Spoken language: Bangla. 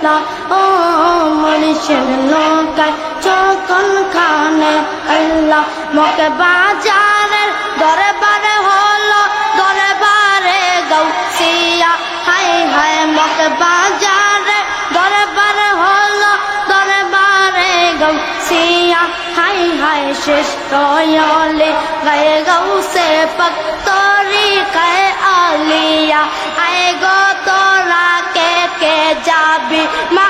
আল্লাহ ও মুর্শিদ নৌকায় যখন খানে আল্লাহ মকে বাজারের দরবারে হলো দরবারে গাউসিয়া হায় হায় মকে বাজারে দরবারে হলো দরবারে গাউসিয়া হায় হায় শ্রেষ্ঠ অলি গায়ে গাউসে পাক তরিকায়ে আলিয়া আয় গো তোরা কে কে যাবি মা